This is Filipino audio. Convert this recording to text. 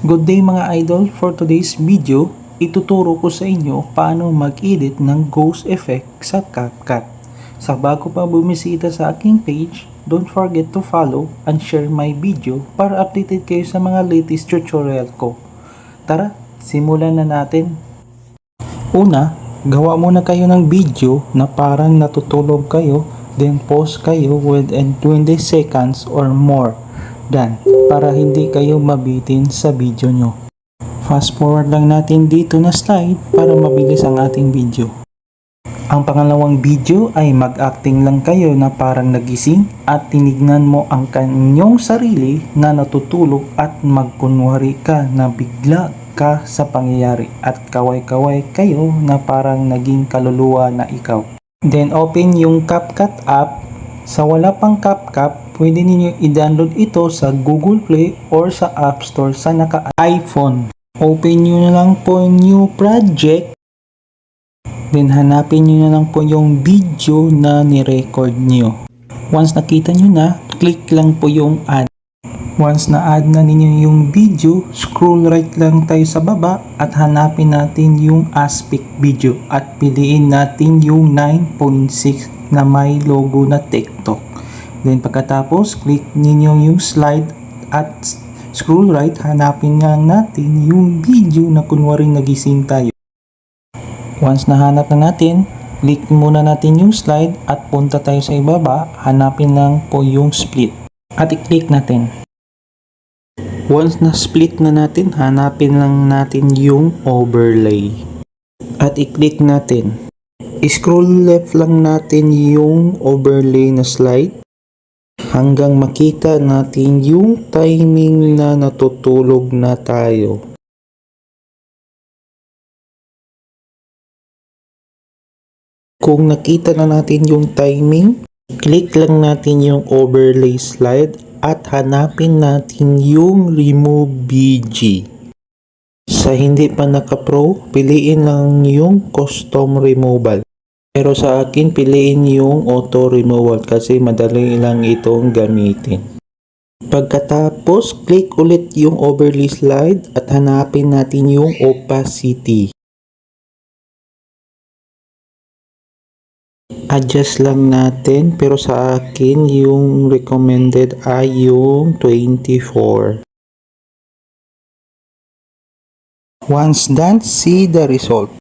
Good day mga idol, for today's video, ituturo ko sa inyo paano mag-edit ng ghost effect sa CapCut. Sa bago pa bumisita sa aking page, don't forget to follow and share my video para updated kayo sa mga latest tutorial ko. Tara, simulan na natin. Una, gawa muna kayo ng video na parang natutulog kayo, then pause kayo within 20 seconds or more. Dan, para hindi kayo mabitin sa video nyo. Fast forward lang natin dito na slide para mabilis ang ating video. Ang pangalawang video ay mag-acting lang kayo na parang nagising at tinignan mo ang kanyong sarili na natutulog at magkunwari ka na bigla ka sa pangyayari at kaway-kaway kayo na parang naging kaluluwa na ikaw. Then open yung CapCut app. Sa wala pang CapCut, pwede ninyo i-download ito sa Google Play or sa App Store sa naka-iPhone. Open nyo na lang po new project. Then hanapin nyo na lang po yung video na ni-record nyo. Once nakita nyo na, click lang po yung add. Once na-add na ninyo yung video, scroll right lang tayo sa baba at hanapin natin yung aspect video at piliin natin yung 9.6 na may logo na TikTok. Then pagkatapos, click ninyo yung slide at scroll right, hanapin nga natin yung video na kunwari nagising tayo. Once nahanap na natin, click muna natin yung slide at punta tayo sa ibaba, hanapin lang po yung split at i-click natin. Once na split na natin, hanapin lang natin yung overlay at i-click natin. I-scroll left lang natin yung overlay na slide hanggang makita natin yung timing na natutulog na tayo. Kung nakita na natin yung timing, click lang natin yung overlay slide at hanapin natin yung remove BG. Sa hindi pa naka-pro, piliin lang yung custom removal. Pero sa akin, piliin yung auto removal kasi madali lang itong gamitin. Pagkatapos, click ulit yung overlay slide at hanapin natin yung opacity. Adjust lang natin, pero sa akin yung recommended ay yung 24. Once done, see the result.